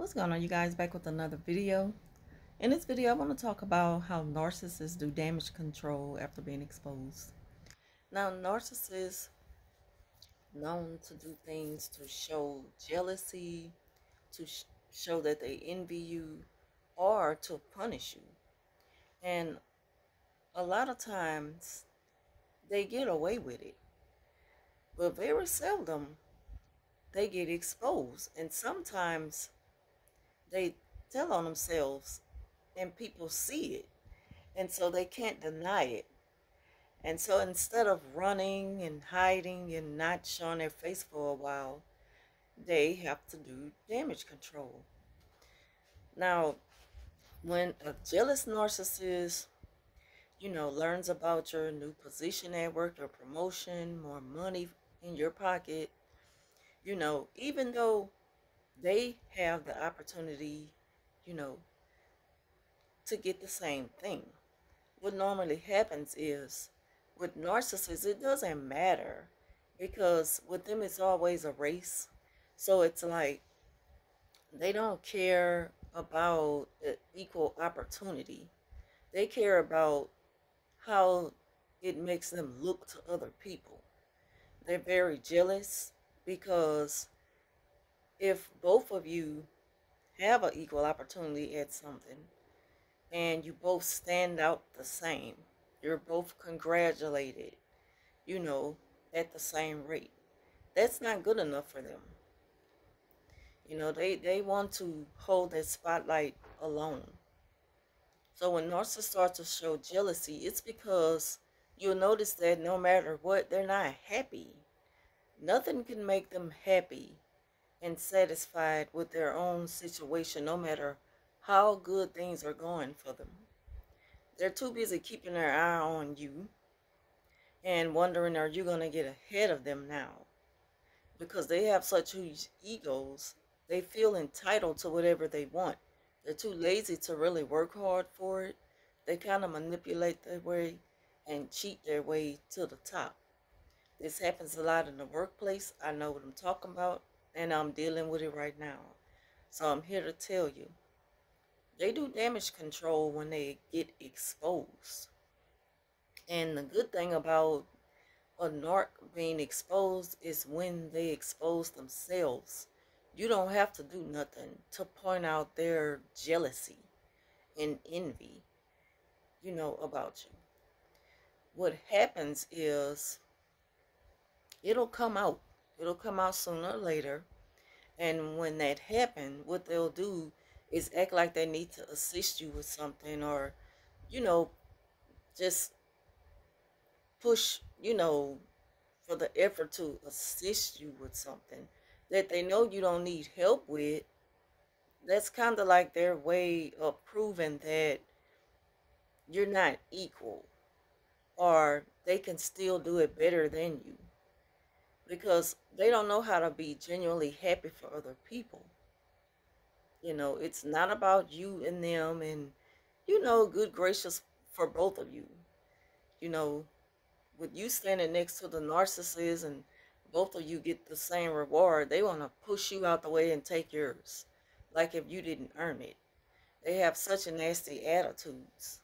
What's going on, you guys? Back with another video. In this video, I want to talk about how narcissists do damage control after being exposed. Now, narcissists known to do things to show jealousy, to show that they envy you, or to punish you. And a lot of times, they get away with it. But very seldom, they get exposed. And sometimes, they tell on themselves and people see it, and so they can't deny it. And so instead of running and hiding and not showing their face for a while, they have to do damage control. Now, when a jealous narcissist, learns about your new position at work, your promotion, more money in your pocket, even though they have the opportunity, you know, to get the same thing. What normally happens is with narcissists, it doesn't matter because with them, it's always a race. So it's like they don't care about equal opportunity. They care about how it makes them look to other people. They're very jealous because if both of you have an equal opportunity at something, and you both stand out the same. You're both congratulated, at the same rate. That's not good enough for them. They want to hold that spotlight alone. So when narcissists start to show jealousy, it's because you'll notice that no matter what, they're not happy. Nothing can make them happy and satisfied with their own situation, no matter how good things are going for them. They're too busy keeping their eye on you and wondering, are you going to get ahead of them now? Because they have such huge egos, they feel entitled to whatever they want. They're too lazy to really work hard for it. They kind of manipulate their way and cheat their way to the top. This happens a lot in the workplace. I know what I'm talking about, and I'm dealing with it right now. So I'm here to tell you. They do damage control when they get exposed. And the good thing about a narc being exposed is when they expose themselves. You don't have to do nothing to point out their jealousy and envy, about you. What happens is it'll come out. It'll come out sooner or later. And when that happens, what they'll do is act like they need to assist you with something, or, just push, for the effort to assist you with something that they know you don't need help with. That's kind of like their way of proving that you're not equal, or they can still do it better than you, because they don't know how to be genuinely happy for other people. It's not about you and them, and, good gracious for both of you. With you standing next to the narcissist and both of you get the same reward, they want to push you out the way and take yours, like if you didn't earn it. They have such a nasty attitudes,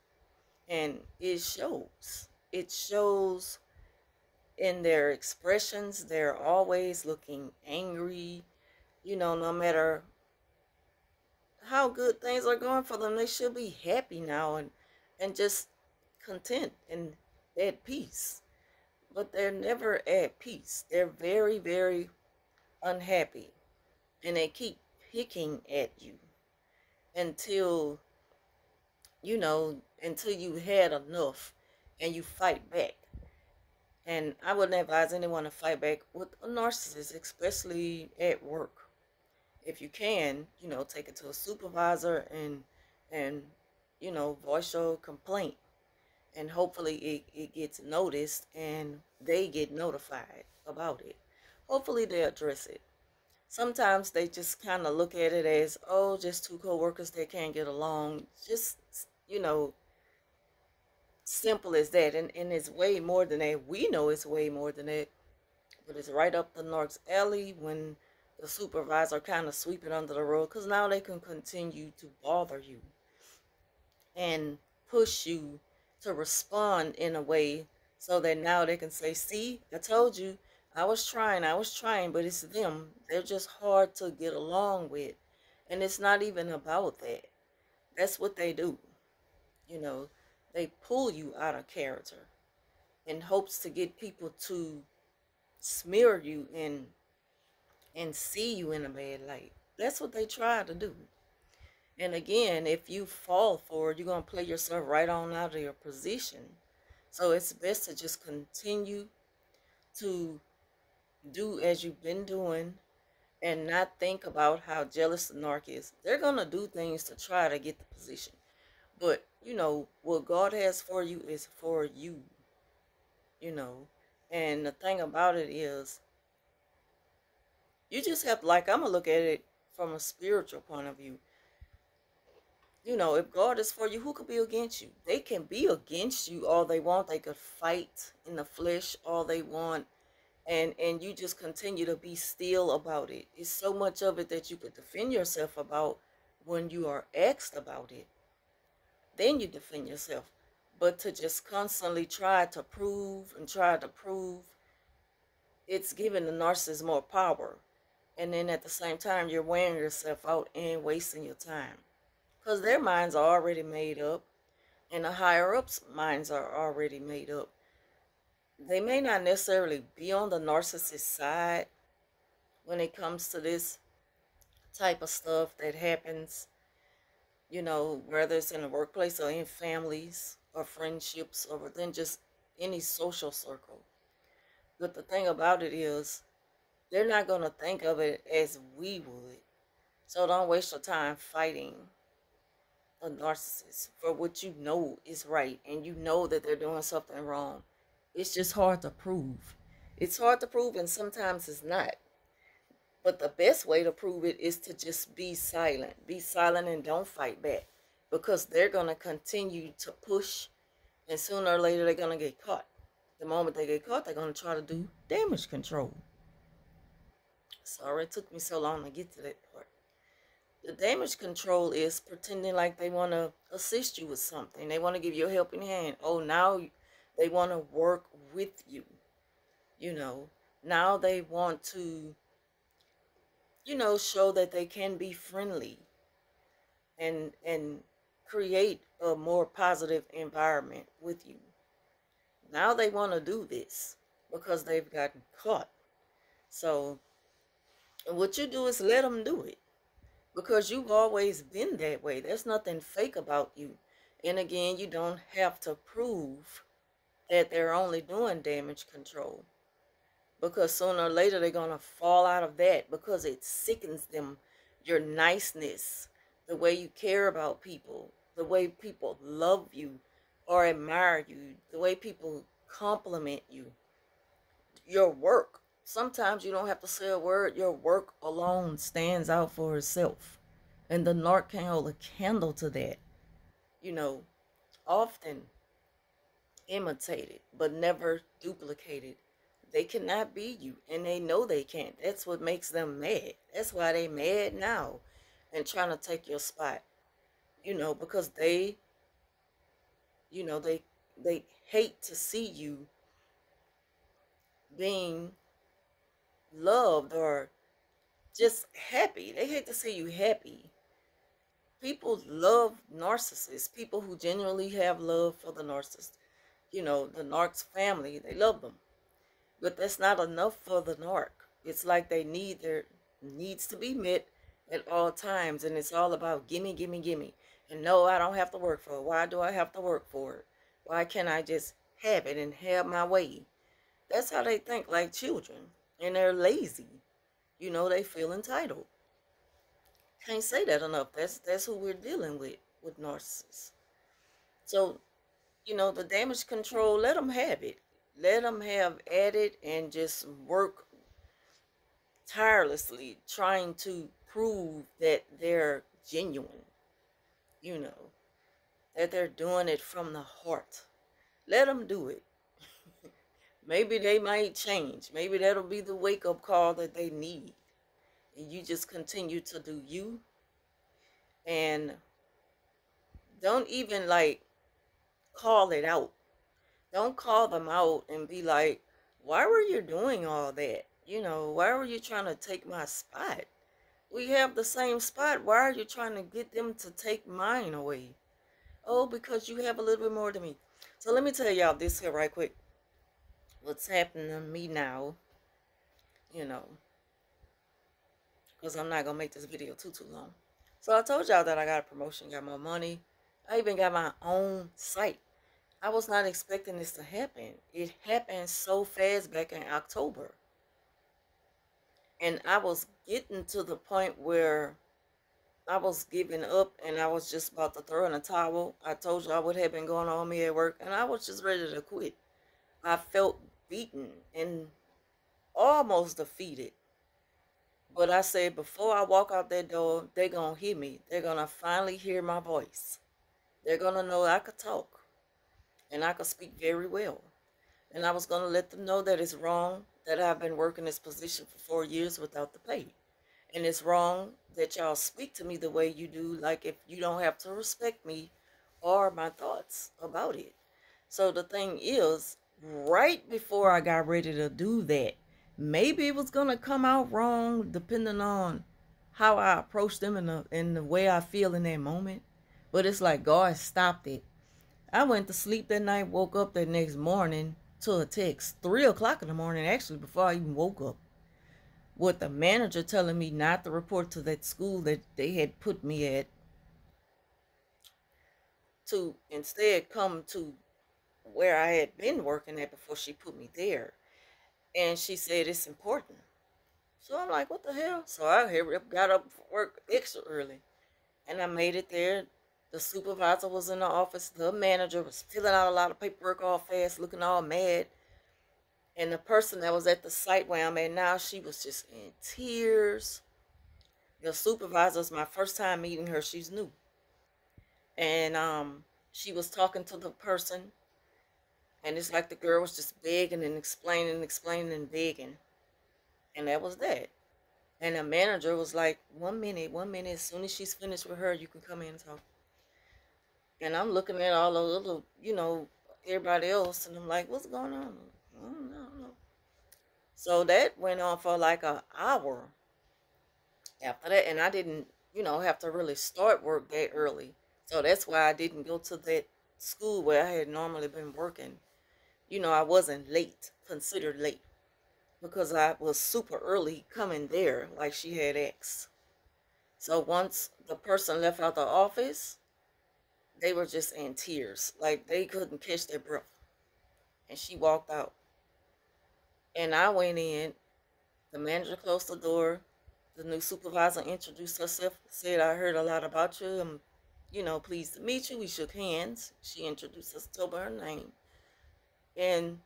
and it shows. It shows in their expressions. They're always looking angry, no matter how good things are going for them. They should be happy now and just content and at peace. But they're never at peace. They're very, very unhappy. And they keep picking at you until, until you had enough and you fight back. And I wouldn't advise anyone to fight back with a narcissist, especially at work. If you can, take it to a supervisor and voice your complaint. And hopefully it gets noticed and they get notified about it. Hopefully they address it. Sometimes they just kind of look at it as, oh, just two co-workers that can't get along. Just, simple as that. And it's way more than that. We know it's way more than that. But it's right up the narc's alley when the supervisor kind of sweep it under the rug, because now they can continue to bother you and push you to respond in a way so that now they can say, see, I told you, I was trying, but it's them. They're just hard to get along with. And it's not even about that. That's what they do. You know, they pull you out of character in hopes to get people to smear you and see you in a bad light. That's what they try to do. And again, if you fall for it, you're going to play yourself right on out of your position. So it's best to just continue to do as you've been doing and not think about how jealous the narc is. They're going to do things to try to get the position. But, you know, what God has for you is for you, you know. And the thing about it is, you just have, like, I'm going to look at it from a spiritual point of view. You know, if God is for you, who could be against you? They can be against you all they want. They could fight in the flesh all they want. And you just continue to be still about it. It's so much of it that you could defend yourself about when you are asked about it. Then you defend yourself. But to just constantly try to prove and try to prove, it's giving the narcissist more power. And then at the same time, you're wearing yourself out and wasting your time. Because their minds are already made up, and the higher-ups' minds are already made up. They may not necessarily be on the narcissist side when it comes to this type of stuff that happens, you know, whether it's in the workplace or in families or friendships or within just any social circle. But the thing about it is, they're not going to think of it as we would. So don't waste your time fighting a narcissist for what you know is right and you know that they're doing something wrong. It's just hard to prove. It's hard to prove, and sometimes it's not. But the best way to prove it is to just be silent. Be silent and don't fight back, because they're going to continue to push, and sooner or later they're going to get caught. The moment they get caught, they're going to try to do damage control. Sorry it took me so long to get to that part. The damage control is pretending like they want to assist you with something. They want to give you a helping hand. Oh, now they want to work with you. You know, now they want to, you know, show that they can be friendly and create a more positive environment with you. Now they want to do this because they've gotten caught. So what you do is let them do it, because you've always been that way. There's nothing fake about you. And again, you don't have to prove that they're only doing damage control, because sooner or later they're going to fall out of that, because it sickens them. Your niceness, the way you care about people, the way people love you or admire you, the way people compliment you, your work. Sometimes you don't have to say a word. Your work alone stands out for itself. And the narc can't hold a candle to that. You know, often imitated, but never duplicated. They cannot be you, and they know they can't. That's what makes them mad. That's why they mad now and trying to take your spot. You know, because they, you know, they hate to see you being loved or just happy. They hate to see you happy. People love narcissists. People who genuinely have love for the narcissist. You know, the narc's family, they love them. But that's not enough for the narc. It's like they need their needs to be met at all times. And it's all about gimme, gimme, gimme. And no, I don't have to work for it. Why do I have to work for it? Why can't I just have it and have my way? That's how they think, like children. And they're lazy. You know, they feel entitled. Can't say that enough. That's who we're dealing with narcissists. So, you know, the damage control, let them have it. Let them have at it and just work tirelessly trying to prove that they're genuine, you know, that they're doing it from the heart. Let them do it. Maybe they might change. Maybe that'll be the wake-up call that they need. You just continue to do you, and don't even like call it out. Don't call them out and be like, why were you doing all that? Why were you trying to take my spot? We have the same spot. Why are you trying to get them to take mine away? Oh, because you have a little bit more than me. So let me tell y'all this here right quick. What's happening to me now, you know, because I'm not going to make this video too long. So I told y'all that I got a promotion, got more money. I even got my own site. I was not expecting this to happen. It happened so fast back in October. And I was getting to the point where I was giving up and I was just about to throw in a towel. I told y'all what had been going on with me at work, and I was just ready to quit. I felt beaten and almost defeated. But I said, before I walk out that door, they're going to hear me. They're going to finally hear my voice. They're going to know I could talk and I could speak very well. And I was going to let them know that it's wrong that I've been working this position for 4 years without the pay. And it's wrong that y'all speak to me the way you do, like if you don't have to respect me or my thoughts about it. So the thing is, right before I got ready to do that, maybe it was going to come out wrong depending on how I approach them in the way I feel in that moment. But it's like God stopped it. I went to sleep that night, woke up that next morning to a text, 3 o'clock in the morning, actually, before I even woke up, with the manager telling me not to report to that school that they had put me at, to instead come to where I had been working at before she put me there. And she said it's important. So I'm like, what the hell? So I got up for work extra early. And I made it there. The supervisor was in the office. The manager was filling out a lot of paperwork all fast, looking all mad. And the person that was at the site where I'm at now, she was just in tears. The supervisor was my first time meeting her. She's new. And she was talking to the person. And it's like the girl was just begging and explaining and begging. And that was that. And the manager was like, 1 minute. As soon as she's finished with her, you can come in and talk. And I'm looking at all the little, everybody else. And I'm like, what's going on? I don't know. So that went on for like an hour after that. And I didn't, have to really start work that early. So that's why I didn't go to that school where I had normally been working. I wasn't late, considered late, because I was super early coming there like she had asked. So once the person left out the office, they were just in tears. Like they couldn't catch their breath. And she walked out. And I went in. The manager closed the door. The new supervisor introduced herself, said, I heard a lot about you. I'm, pleased to meet you. We shook hands. She introduced us, told her name. And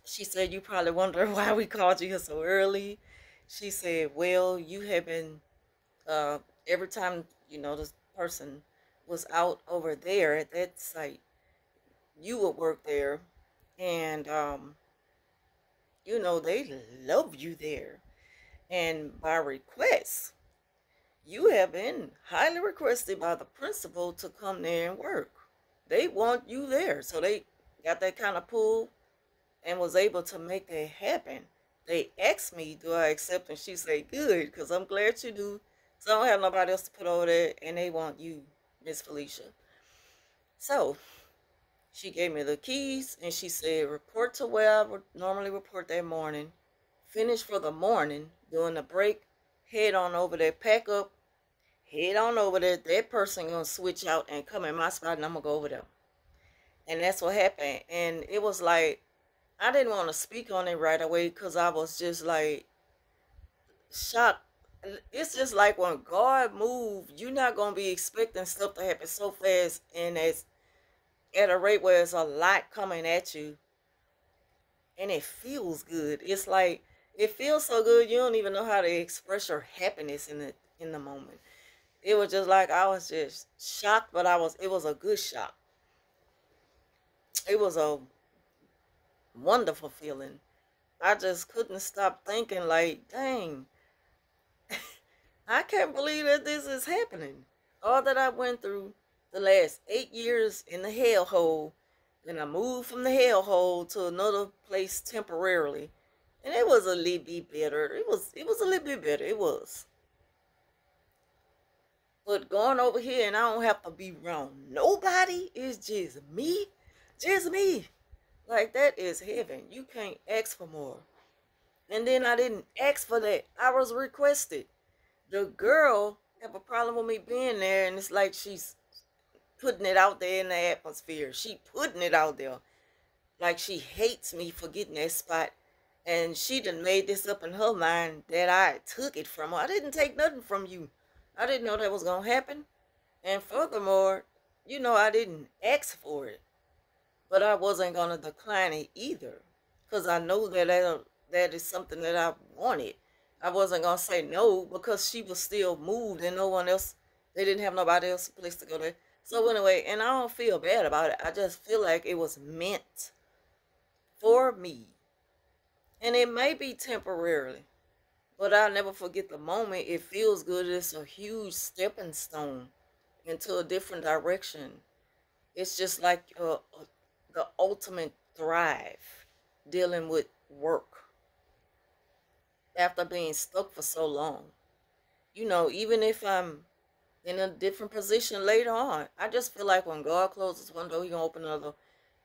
she said, you probably wonder why we called you here so early. She said, well, you have been, every time, this person was out over there at that site, you would work there. And, they love you there. And by request, you have been highly requested by the principal to come there and work. They want you there. So they got that kind of pull and was able to make that happen. They asked me, do I accept? And she said, good, because I'm glad you do. So I don't have nobody else to put over there, and they want you, Miss Felicia. So she gave me the keys, and she said, report to where I would normally report that morning. Finish for the morning, during the break, head on over there, pack up, head on over there. That person going to switch out and come in my spot, and I'm going to go over there. And that's what happened. And it was like, I didn't want to speak on it right away because I was just like shocked. It's just like when God moves, you're not going to be expecting stuff to happen so fast and it's at a rate where it's a lot coming at you. And it feels good. It's like, it feels so good you don't even know how to express your happiness in the moment. It was just like I was just shocked, but it was a good shock. It was a wonderful feeling. I just couldn't stop thinking like, dang, I can't believe that this is happening. All that I went through the last 8 years in the hellhole, and I moved from the hellhole to another place temporarily, and it was a little bit better. It was a little bit better. It was. But going over here and I don't have to be around nobody, it's just me. Just me. Like that is heaven. You can't ask for more. And then I didn't ask for that. I was requested. The girl have a problem with me being there, and it's like she's putting it out there in the atmosphere. She putting it out there. Like she hates me for getting that spot. And she done made this up in her mind that I took it from her. I didn't take nothing from you. I didn't know that was gonna happen. And furthermore, I didn't ask for it. But I wasn't gonna decline it either. Because I know that is something that I wanted. I wasn't gonna say no because she was still moved and no one else, they didn't have nobody else place to go there. So anyway, and I don't feel bad about it. I just feel like it was meant for me. And it may be temporarily, but I'll never forget the moment. It feels good. It's a huge stepping stone into a different direction. It's just like the ultimate thrive dealing with work after being stuck for so long. Even if I'm in a different position later on, I just feel like when God closes one door, He gonna open another.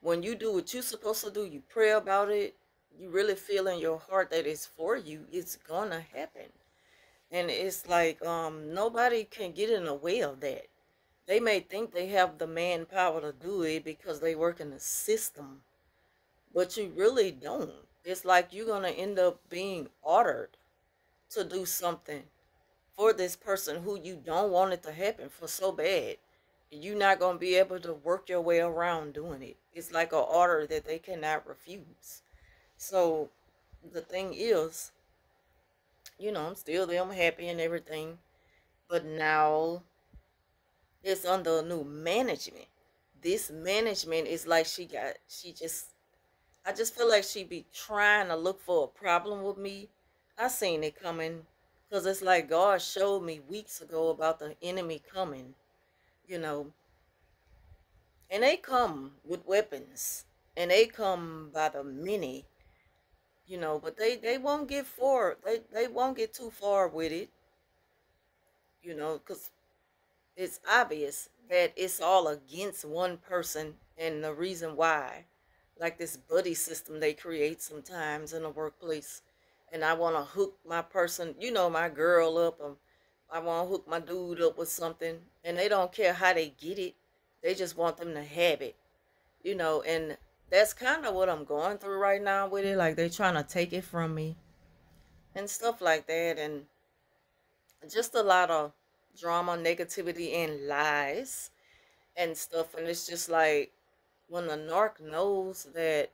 When you do what you're supposed to do, you pray about it, you really feel in your heart that it's for you, it's gonna happen. And it's like nobody can get in the way of that. They may think they have the manpower to do it because they work in the system, but you really don't. It's like you're gonna end up being ordered to do something for this person who you don't want it to happen for so bad. You're not going to be able to work your way around doing it. It's like an order that they cannot refuse. So the thing is, I'm still there, I'm happy and everything. But now it's under a new management. This management is like I just feel like she be trying to look for a problem with me. I seen it coming because it's like God showed me weeks ago about the enemy coming, you know, and they come with weapons and they come by the many, but they won't get far. They won't get too far with it, because it's obvious that it's all against one person and the reason why. Like this buddy system they create sometimes in the workplace. And I want to hook my person, my girl up. I want to hook my dude up with something. And they don't care how they get it. They just want them to have it, and that's kind of what I'm going through right now with it. Like they trying to take it from me and stuff like that. And just a lot of drama, negativity, and lies and stuff. And it's just like when the narc knows that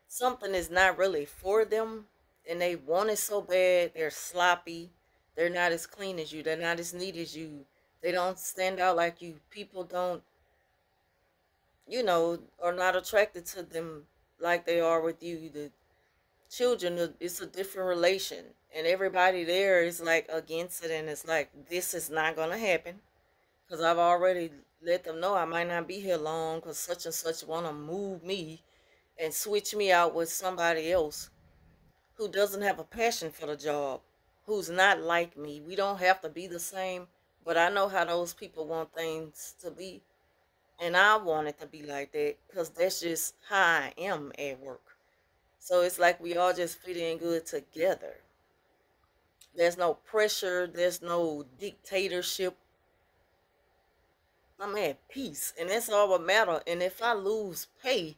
something is not really for them and they want it so bad, they're sloppy, they're not as clean as you, they're not as neat as you, they don't stand out like you, people don't, are not attracted to them like they are with you. The children, it's a different relation, and everybody there is like against it, and it's like, this is not going to happen because I've already let them know I might not be here long because such and such want to move me and switch me out with somebody else who doesn't have a passion for the job, who's not like me. We don't have to be the same, but I know how those people want things to be, and I want it to be like that because that's just how I am at work. So it's like we all just fit in good together. There's no pressure, there's no dictatorship. I'm at peace, and that's all what matters. And if I lose pay,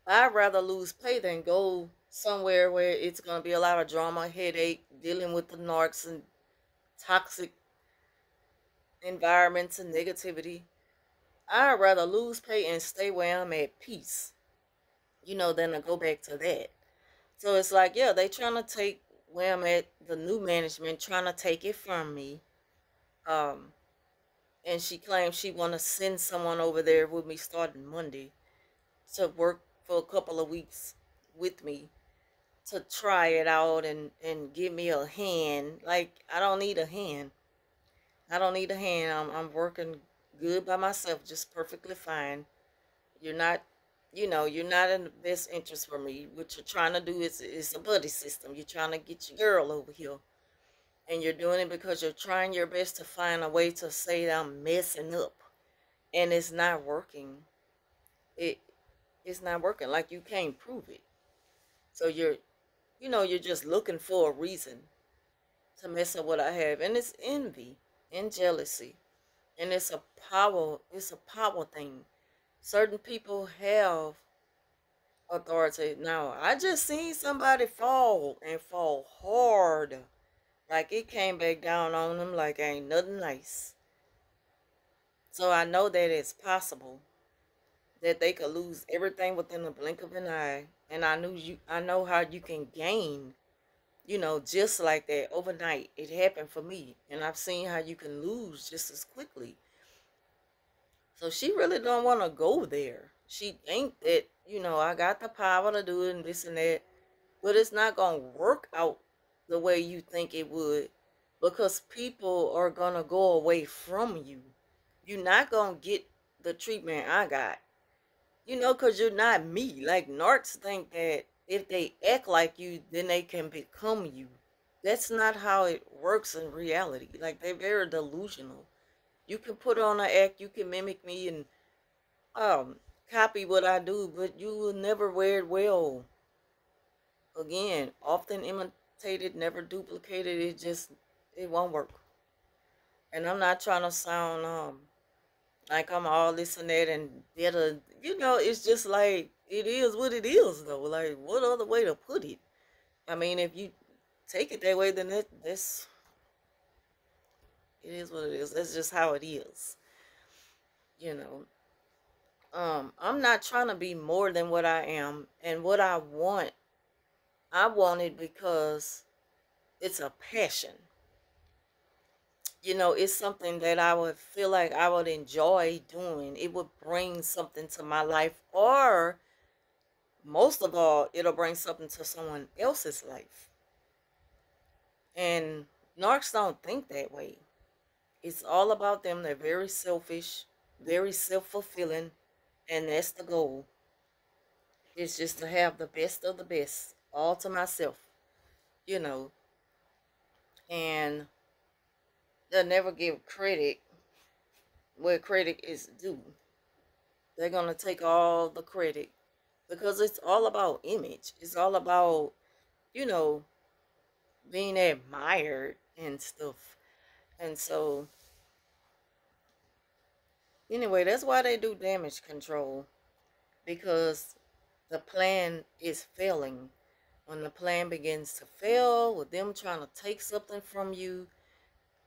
I'd rather lose pay than go somewhere where it's going to be a lot of drama, headache, dealing with the narcs and toxic environments and negativity. I'd rather lose pay and stay where I'm at peace, than to go back to that. So it's like, yeah, they trying to take where I'm at, the new management trying to take it from me. Um, and she claims she want to send someone over there with me starting Monday to work for a couple of weeks with me. to try it out and give me a hand. Like, I don't need a hand. I don't need a hand. I'm working good by myself, just perfectly fine. You're not, you're not in the best interest for me. What you're trying to do is a buddy system. You're trying to get your girl over here. And you're doing it because you're trying your best to find a way to say that I'm messing up. And it's not working. It it's not working. Like, you can't prove it. So you're just looking for a reason to mess up what I have. And it's envy and jealousy. And it's a power thing. Certain people have authority. Now, I just seen somebody fall and fall hard. Like, it came back down on them like ain't nothing nice. So I know that it's possible that they could lose everything within the blink of an eye. And I know how you can gain, just like that overnight. It happened for me. And I've seen how you can lose just as quickly. So she really don't want to go there. She think that, I got the power to do it and this and that. But it's not going to work out the way you think it would, because people are going to go away from you. You're not going to get the treatment I got, because you're not me. Like, narcs think that if they act like you, then they can become you. That's not how it works in reality. Like, they're very delusional. You can put on an act, you can mimic me and copy what I do, but you will never wear it well. Again, often imitated, never duplicated. It won't work. And I'm not trying to sound like I'm all this and that and better. It's just like, it is what it is though. Like, what other way to put it? I mean, if you take it that way, then that's it is what it is. That's just how it is. You know. I'm not trying to be more than what I am, and what I want it because it's a passion. It's something that I would feel like I would enjoy doing. It would bring something to my life, or most of all, it'll bring something to someone else's life. And narcs don't think that way. It's all about them. They're very selfish, very self-fulfilling, and that's the goal. It's just to have the best of the best, all to myself, you know, and they'll never give credit where credit is due. They're going to take all the credit because it's all about image. It's all about, you know, being admired and stuff. And so, anyway, that's why they do damage control, because the plan is failing. When the plan begins to fail, with them trying to take something from you,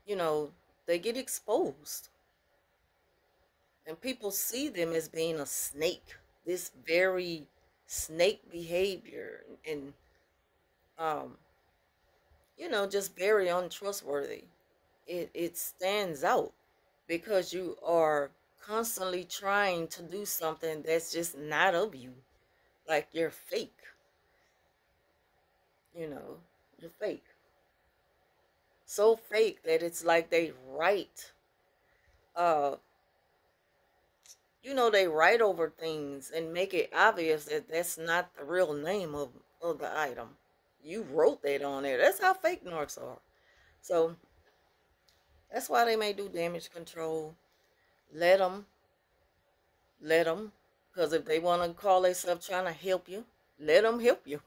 you know, they get exposed. And people see them as being a snake, this very snake behavior, and, um, just very untrustworthy. It stands out because you are constantly trying to do something that's just not of you. Like, you're fake, you know, you're fake. So fake that it's like they write, uh, they write over things and make it obvious that that's not the real name of the item. You wrote that on there. That's how fake narcs are. So that's why they may do damage control. Let them, let them. Because if they want to call themselves trying to help you, let them help you.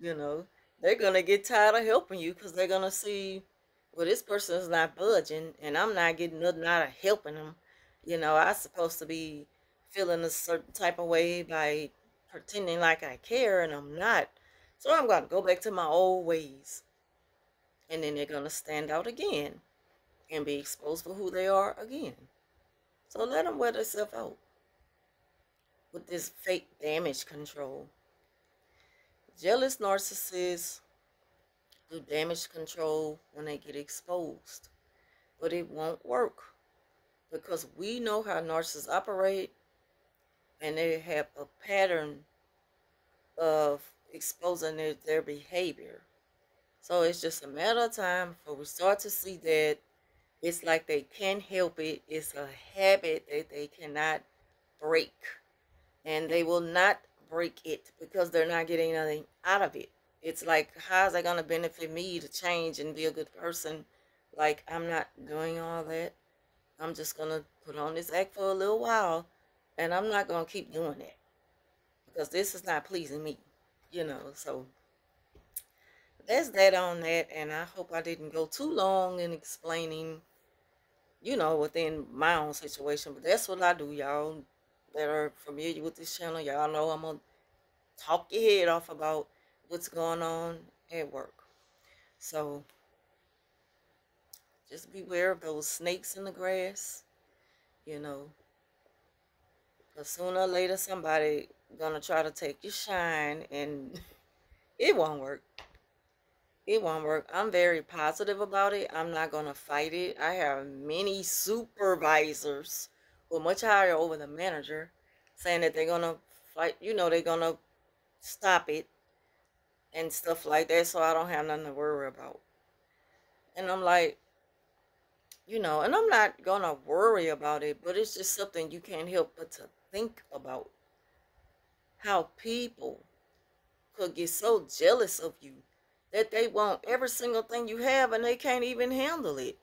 you know, they're going to get tired of helping you because they're going to see, well, this person is not budging and I'm not getting nothing out of helping them. I'm supposed to be feeling a certain type of way by pretending like I care, and I'm not. So I'm going to go back to my old ways. And then they're going to stand out again and be exposed for who they are again. So let them wear themselves out with this fake damage control. Jealous narcissists do damage control when they get exposed. But it won't work because we know how narcissists operate, and they have a pattern of exposing their behavior. So it's just a matter of time before we start to see that it's like they can't help it. It's a habit that they cannot break. And they will not break it because they're not getting anything out of it. It's like, how is that going to benefit me to change and be a good person? Like, I'm not doing all that. I'm just going to put on this act for a little while, and I'm not going to keep doing it because this is not pleasing me, So that's that on that, and I hope I didn't go too long in explaining, within my own situation, but that's what I do, y'all that are familiar with this channel. Y'all know I'm going to talk your head off about what's going on at work. So just beware of those snakes in the grass, you know, because sooner or later somebody gonna try to take your shine, and it won't work. It won't work. I'm very positive about it. I'm not gonna fight it. I have many supervisors who are much higher over the manager saying that they're gonna fight, they're gonna stop it and stuff like that, so I don't have nothing to worry about. And I'm like, and I'm not gonna worry about it, but it's just something you can't help but to think about. How people could get so jealous of you that they want every single thing you have and they can't even handle it.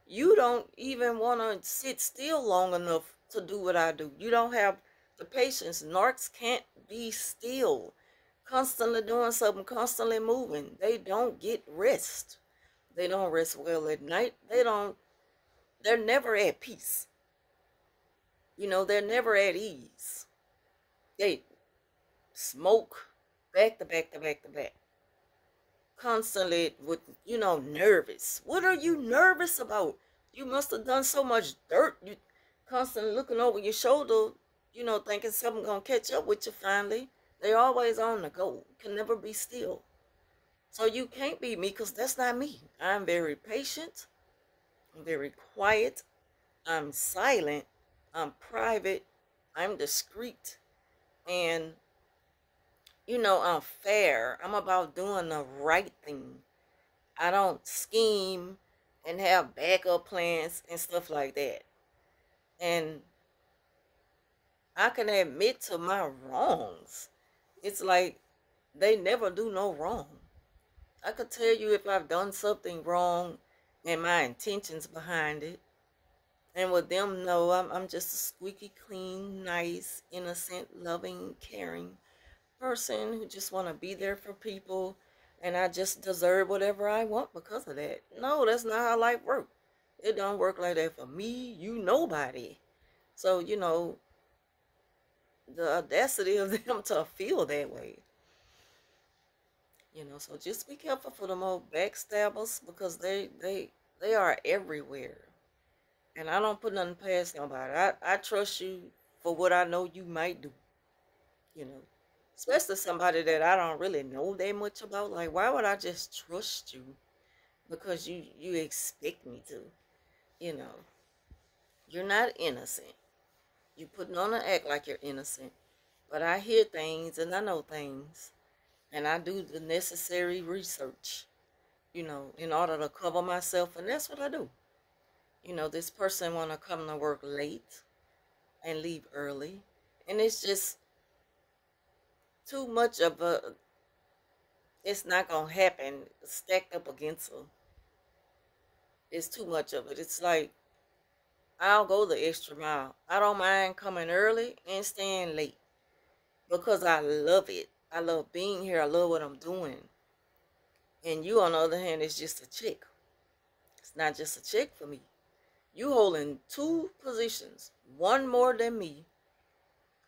You don't even want to sit still long enough to do what I do. You don't have the patience. Narcs can't be still. Constantly doing something, constantly moving. They don't get rest. They don't rest well at night. They're never at peace. They're never at ease. They smoke back to back to back to back. Constantly with, nervous. What are you nervous about? You must have done so much dirt. You constantly looking over your shoulder, thinking something gonna catch up with you finally. They're always on the go. Can never be still. So you can't be me, because that's not me. I'm very patient. I'm very quiet. I'm silent. I'm private. I'm discreet. And, I'm fair. I'm about doing the right thing. I don't scheme and have backup plans and stuff like that. And I can admit to my wrongs. It's like they never do no wrong. I could tell you if I've done something wrong and my intentions behind it. And with them, no, I'm just a squeaky clean, nice, innocent, loving, caring person who just want to be there for people, and I just deserve whatever I want because of that. No, that's not how life works. It don't work like that for me, nobody. So, the audacity of them to feel that way. So just be careful for them old backstabbers, because they are everywhere. And I don't put nothing past nobody. I trust you for what I know you might do. Especially somebody that I don't really know that much about. Like, why would I just trust you because you expect me to? You're not innocent. You putting on an act like you're innocent. But I hear things and I know things. And I do the necessary research, in order to cover myself. And that's what I do. This person want to come to work late and leave early. And it's just too much of it's not going to happen stacked up against her. It's too much of it. It's like, I'll go the extra mile. I don't mind coming early and staying late because I love it. I love being here. I love what I'm doing. And you, on the other hand, is just a chick. It's not just a chick for me. You holding 2 positions, one more than me,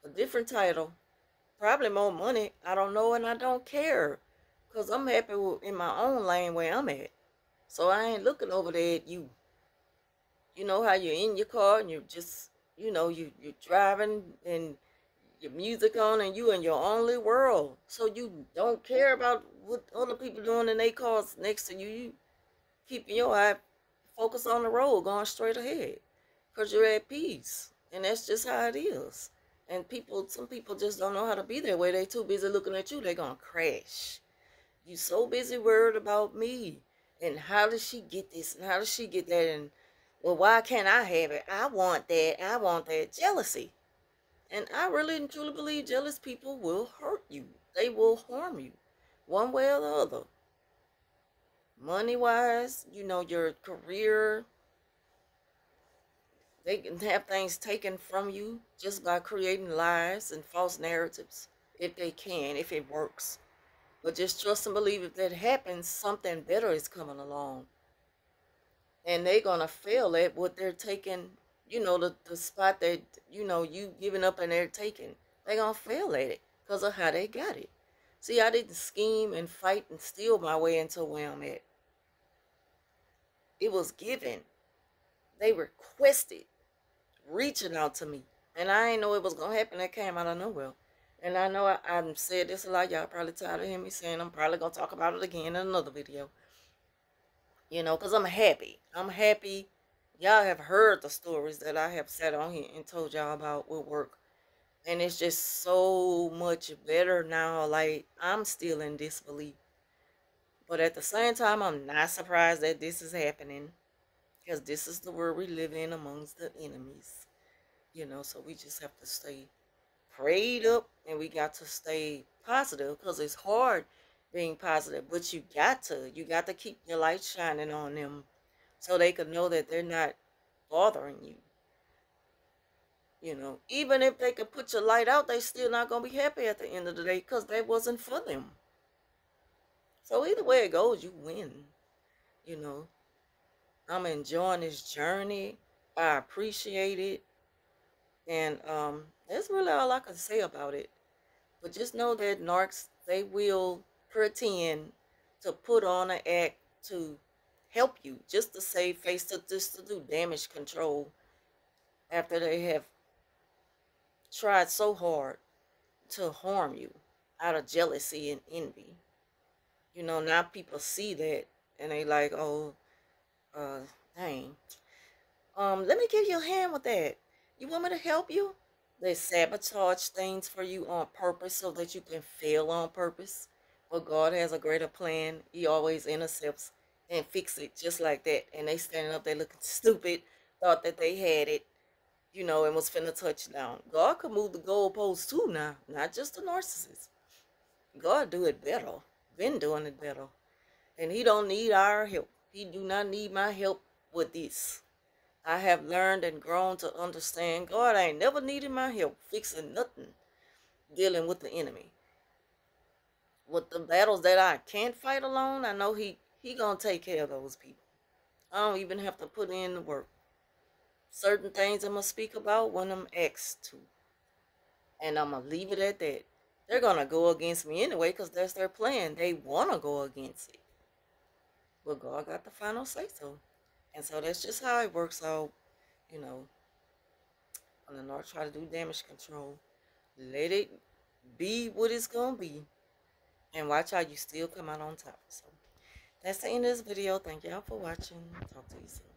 a different title, probably more money. I don't know, and I don't care, because I'm happy in my own lane where I'm at. So I ain't looking over there at you. You know how you're in your car and you're just, you're driving and your music on and you in your only world. So you don't care about what other people doing in their cars next to you. You keeping your eye focused on the road, going straight ahead, because you're at peace. And that's just how it is. And some people just don't know how to be that way. They too busy looking at you. They gonna crash. You so busy worried about me. And how does she get this? And how does she get that? And, well, why can't I have it? I want that. I want that. Jealousy. And I really and truly believe jealous people will hurt you. They will harm you. One way or the other. Money wise, your career. They can have things taken from you just by creating lies and false narratives. If they can, if it works. But just trust and believe if that happens, something better is coming along. And they're going to fail at what they're taking, the spot that, you giving up and they're taking. They're going to fail at it because of how they got it. See, I didn't scheme and fight and steal my way into where I'm at. It was given. They requested, reaching out to me. And I didn't know it was going to happen. That came out of nowhere. And I know I've said this a lot. Y'all probably tired of hearing me saying I'm probably going to talk about it again in another video. Because I'm happy. I'm happy. Y'all have heard the stories that I have sat on here and told y'all about with work. And it's just so much better now. Like, I'm still in disbelief. But at the same time, I'm not surprised that this is happening. Because this is the world we live in amongst the enemies. So we just have to stay prayed up, and we got to stay positive, because it's hard being positive, but you got to keep your light shining on them so they can know that they're not bothering you. Even if they could put your light out, they still not gonna be happy at the end of the day, because that wasn't for them. So either way it goes, you win. I'm enjoying this journey. I appreciate it. And that's really all I can say about it. But just know that narcs, they will pretend to put on an act to help you, just to save face, just to do damage control after they have tried so hard to harm you out of jealousy and envy. Now people see that and they like, oh, dang. Let me give you a hand with that. You want me to help you? They sabotage things for you on purpose so that you can fail on purpose. But God has a greater plan. He always intercepts and fix it just like that. And they standing up there looking stupid, thought that they had it, and was finna touch down. God could move the goalposts too now, not just the narcissist. God do it better. Been doing it better. And he don't need our help. He do not need my help with this. I have learned and grown to understand God ain't never needed my help fixing nothing, dealing with the enemy. With the battles that I can't fight alone, I know he gonna take care of those people. I don't even have to put in the work. Certain things I'm gonna speak about when I'm asked to. And I'm gonna leave it at that. They're gonna go against me anyway because that's their plan. They wanna go against it. But God got the final say so. And so that's just how it works out, when the North try to do damage control. Let it be what it's going to be. And watch how you still come out on top. So that's the end of this video. Thank y'all for watching. Talk to you soon.